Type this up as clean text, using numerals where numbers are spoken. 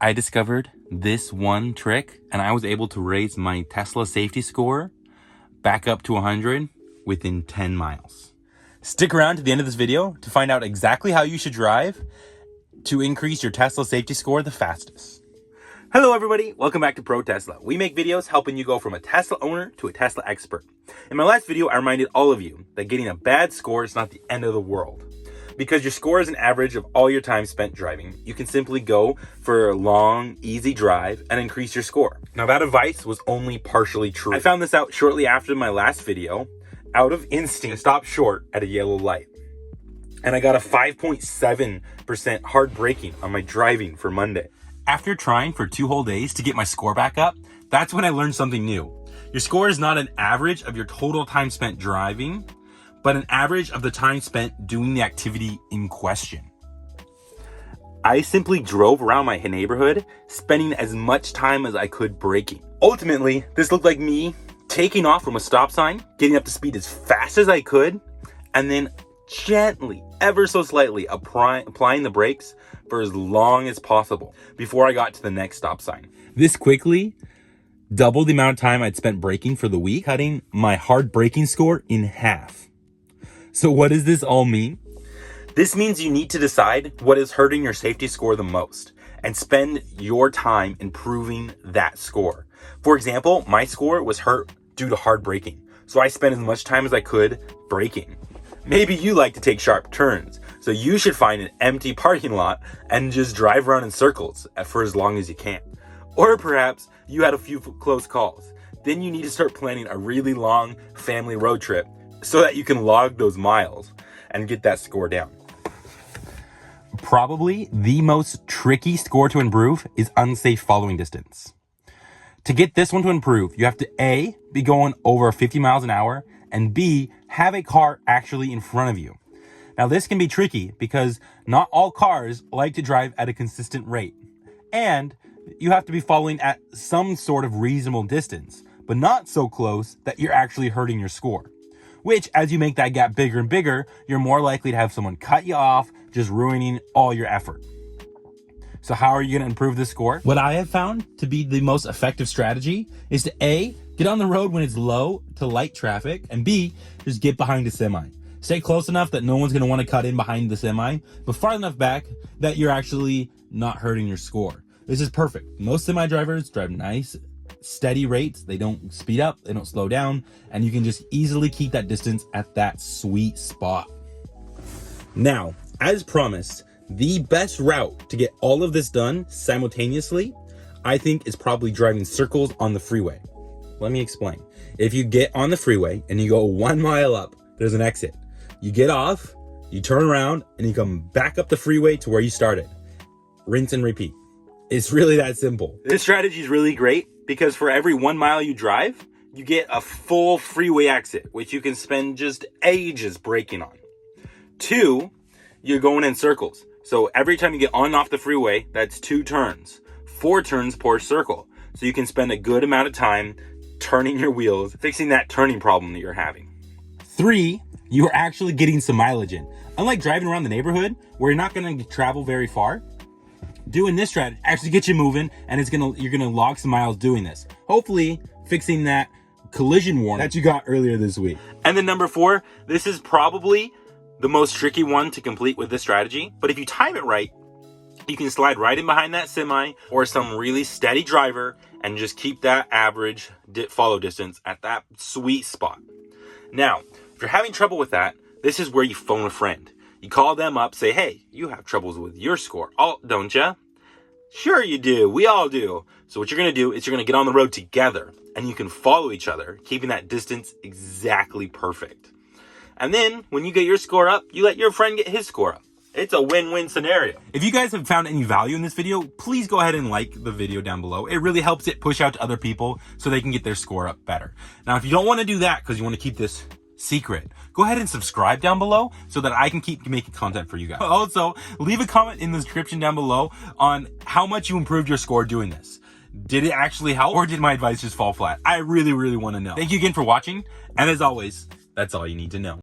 I discovered this one trick and I was able to raise my Tesla safety score back up to 100 within 10 miles. Stick around to the end of this video to find out exactly how you should drive to increase your Tesla safety score the fastest. Hello everybody, welcome back to Pro Tesla. We make videos helping you go from a Tesla owner to a Tesla expert. In my last video, I reminded all of you that getting a bad score is not the end of the world. Because your score is an average of all your time spent driving, you can simply go for a long, easy drive and increase your score. Now that advice was only partially true. I found this out shortly after my last video. Out of instinct, I stopped short at a yellow light. And I got a 5.7% hard braking on my driving for Monday. After trying for 2 whole days to get my score back up, that's when I learned something new. Your score is not an average of your total time spent driving, but an average of the time spent doing the activity in question. I simply drove around my neighborhood, spending as much time as I could braking. Ultimately, this looked like me taking off from a stop sign, getting up to speed as fast as I could, and then gently, ever so slightly, applying the brakes for as long as possible before I got to the next stop sign. This quickly doubled the amount of time I'd spent braking for the week, cutting my hard braking score in half. So what does this all mean? This means you need to decide what is hurting your safety score the most and spend your time improving that score. For example, my score was hurt due to hard braking, so I spent as much time as I could braking. Maybe you like to take sharp turns, so you should find an empty parking lot and just drive around in circles for as long as you can. Or perhaps you had a few close calls. Then you need to start planning a really long family road trip so that you can log those miles and get that score down. Probably the most tricky score to improve is unsafe following distance. To get this one to improve, you have to A, be going over 50 miles an hour, and B, have a car actually in front of you. Now this can be tricky because not all cars like to drive at a consistent rate. And you have to be following at some sort of reasonable distance, but not so close that you're actually hurting your score. Which, as you make that gap bigger and bigger, you're more likely to have someone cut you off, just ruining all your effort. So how are you going to improve this score? What I have found to be the most effective strategy is to A, get on the road when it's low to light traffic, and B, just get behind a semi. Stay close enough that no one's going to want to cut in behind the semi, but far enough back that you're actually not hurting your score. This is perfect. Most semi drivers drive nice, steady rates. They don't speed up, they don't slow down, and you can just easily keep that distance at that sweet spot. Now, as promised, the best route to get all of this done simultaneously, I think, is probably driving circles on the freeway. Let me explain. If you get on the freeway and you go 1 mile up, there's an exit. You get off, you turn around, and you come back up the freeway to where you started. Rinse and repeat. It's really that simple. This strategy is really great because for every 1 mile you drive, you get a full freeway exit, which you can spend just ages braking on. 2, you're going in circles. So every time you get on and off the freeway, that's 2 turns. 4 turns per circle. So you can spend a good amount of time turning your wheels, fixing that turning problem that you're having. 3, you're actually getting some mileage in. Unlike driving around the neighborhood, where you're not going to travel very far, doing this strategy actually gets you moving, and you're gonna log some miles doing this. Hopefully fixing that collision warning that you got earlier this week. And then number 4, this is probably the most tricky one to complete with this strategy, but if you time it right, you can slide right in behind that semi or some really steady driver and just keep that average follow distance at that sweet spot. Now, if you're having trouble with that, this is where you phone a friend. You call them up, say, hey, you have troubles with your score, don't you? Sure you do, we all do. So what you're gonna do is you're gonna get on the road together and you can follow each other, keeping that distance exactly perfect. And then when you get your score up, you let your friend get his score up. It's a win-win scenario. If you guys have found any value in this video, please go ahead and like the video down below. It really helps it push out to other people so they can get their score up better. Now, if you don't wanna do that because you wanna keep this secret, go ahead and subscribe down below so that I can keep making content for you guys. Also, leave a comment in the description down below on how much you improved your score doing this. Did it actually help, or did my advice just fall flat? I really want to know. Thank you again for watching, and as always, that's all you need to know.